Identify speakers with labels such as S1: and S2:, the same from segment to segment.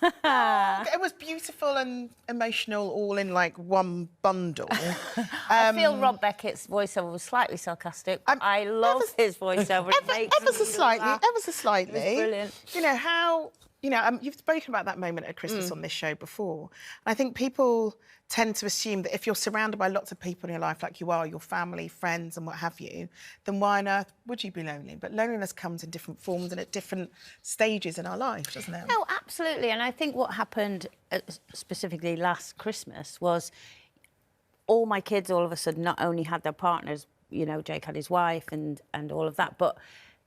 S1: It was beautiful and emotional, all in like one bundle.
S2: I feel Rob Beckett's voiceover was slightly sarcastic. I love his voiceover.
S1: Ever so slightly.
S2: It was brilliant.
S1: You know how. You know, you've spoken about that moment at Christmas on this show before. And I think people tend to assume that if you're surrounded by lots of people in your life, like you are, your family, friends and what have you, then why on earth would you be lonely? But loneliness comes in different forms and at different stages in our life, doesn't it?
S2: No, absolutely. And I think what happened specifically last Christmas was all my kids all of a sudden not only had their partners, you know, Jake had his wife and all of that, but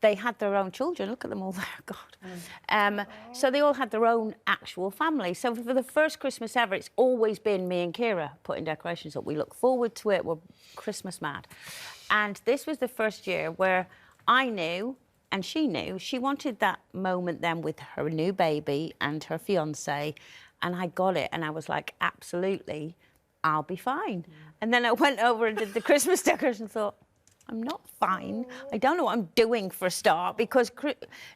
S2: they had their own children. Look at them all there, God. So they all had their own actual family. So for the first Christmas ever, it's always been me and Kira putting decorations up. We look forward to it. We're Christmas mad. And this was the first year where I knew, and she knew, she wanted that moment then with her new baby and her fiancé. And I got it. And I was like, absolutely, I'll be fine. And then I went over and did the Christmas decoration and thought, I'm not fine. I don't know what I'm doing for a start because,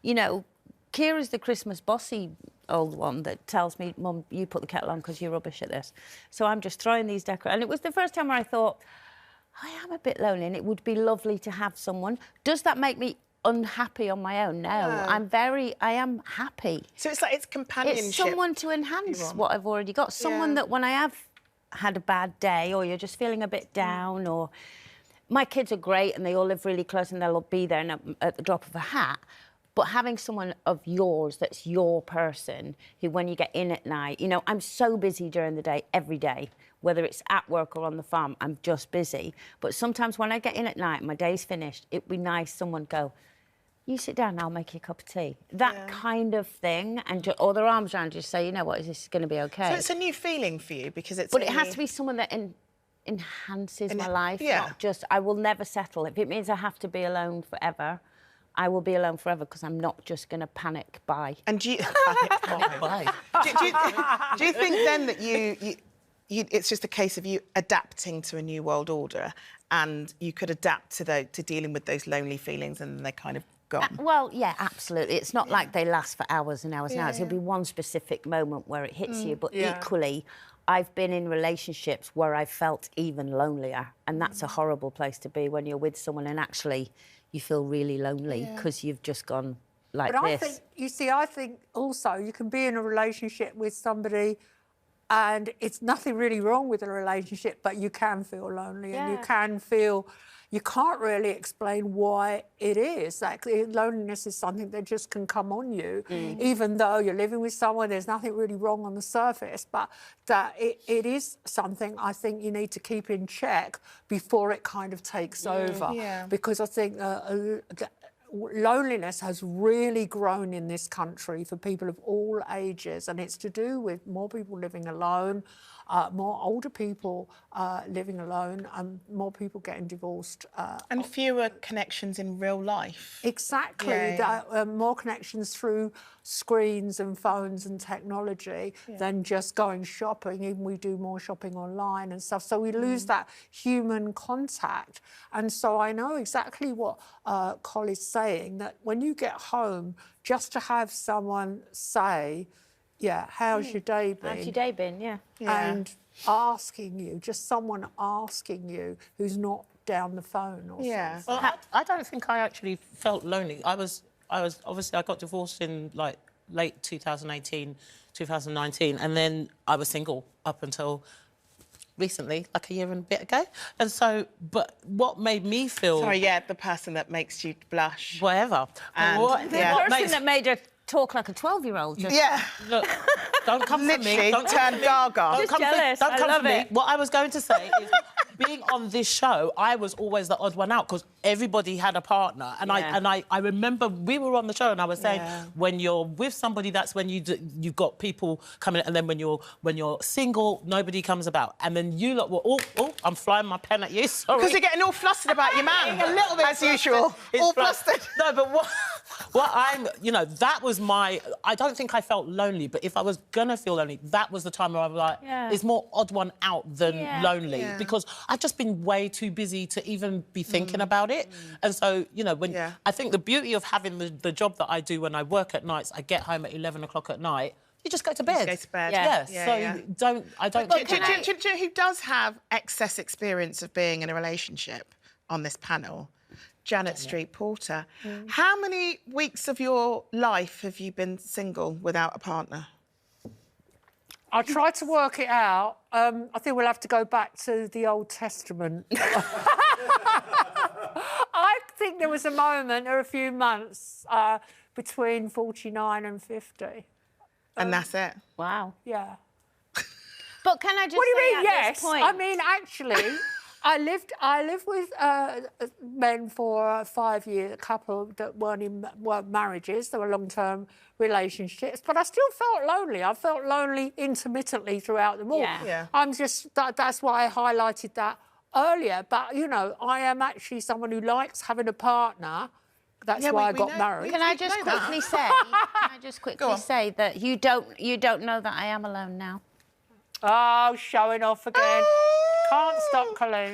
S2: you know, Kira's the Christmas bossy old one that tells me, Mum, you put the kettle on because you're rubbish at this. So I'm just throwing these decorations. And it was the first time where I thought, I am a bit lonely and it would be lovely to have someone. Does that make me unhappy on my own? No. I am happy.
S1: So it's like it's companionship.
S2: It's someone to enhance what I've already got. Someone that when I have had a bad day or you're just feeling a bit down or... My kids are great and they all live really close and they'll all be there at the drop of a hat. But having someone of yours that's your person, who when you get in at night, you know, I'm so busy during the day, every day, whether it's at work or on the farm, I'm just busy. But sometimes when I get in at night and my day's finished, it'd be nice someone go, you sit down, I'll make you a cup of tea. That kind of thing, and or their arms around you, say, you know what, is this going to be okay?
S1: So it's a new feeling for you because it's...
S2: But it has to be someone that... enhances my life, not just... I will never settle. If it means I have to be alone forever, I will be alone forever because I'm not just going to panic buy.
S1: And do you... do you think then that it's just a case of you adapting to a new world order and you could adapt to dealing with those lonely feelings and they're kind of gone?
S2: Well, yeah, absolutely. It's not like they last for hours and hours and hours. It'll be one specific moment where it hits you, but equally... I've been in relationships where I felt even lonelier, and that's a horrible place to be when you're with someone and actually you feel really lonely because you've just gone like this.
S3: But I think, you see, I think also you can be in a relationship with somebody and it's nothing really wrong with the relationship, but you can feel lonely and you can feel... You can't really explain why it is. Like, loneliness is something that just can come on you, even though you're living with someone, there's nothing really wrong on the surface, but that it is something I think you need to keep in check before it kind of takes over. Because I think loneliness has really grown in this country for people of all ages, and it's to do with more people living alone, more older people living alone, and more people getting divorced.
S1: And fewer connections in real life.
S3: Exactly. More connections through screens and phones and technology than just going shopping. Even we do more shopping online and stuff. So we lose that human contact. And so I know exactly what Col is saying, that when you get home, just to have someone say, how's your day been?
S2: How's your day been,
S3: And asking you, just someone asking you who's not down the phone or something.
S4: Well, I don't think I actually felt lonely. I was obviously, I got divorced in, like, late 2018, 2019, and then I was single up until recently, like a year and a bit ago. And so, but what made me feel...
S1: Sorry, the person that makes you blush.
S4: Whatever.
S1: And
S2: the person that made her talk like a 12-year-old. Just...
S4: Look, don't come for me. Don't
S1: turn gaga.
S2: Just jealous.
S4: Don't come for me.
S2: It.
S4: What I was going to say is, being on this show, I was always the odd one out because everybody had a partner. And I remember we were on the show and I was saying, when you're with somebody, that's when you've got people coming, and then when you're single, nobody comes about. And then you lot were, I'm flying my pen at you, sorry.
S1: Because you're getting all flustered about your man.
S4: A little bit.
S1: As usual. All flustered.
S4: No, but what I'm, you know, that was my... I don't think I felt lonely, but if I was going to feel lonely, that was the time where I was like, it's more odd one out than lonely, because I've just been way too busy to even be thinking about it. And so, you know, I think the beauty of having the job that I do when I work at nights, I get home at 11 o'clock at night, You just go to bed.
S1: Just go to bed.
S2: Yeah.
S4: I don't
S1: Do
S4: get
S1: you know who does have excess experience of being in a relationship on this panel? Janet Street Porter. How many weeks of your life have you been single without a partner?
S3: I tried to work it out. I think we'll have to go back to the Old Testament. I think there was a moment or a few months between 49 and 50.
S1: And that's it?
S2: Wow.
S3: Yeah.
S2: But can I just
S3: What do you
S2: say
S3: mean,
S2: at
S3: yes?
S2: this point...
S3: I mean, actually, I lived with men for 5 years, a couple that weren't marriages, they were long-term relationships, but I still felt lonely. I felt lonely intermittently throughout them all.
S2: Yeah.
S3: I'm just, that's why I highlighted that earlier. But, you know, I am actually someone who likes having a partner. That's why I got married.
S2: Can I just quickly say? Can I just quickly say that you don't know that I am alone now?
S3: Oh, showing off again. Can't stop, Coleen.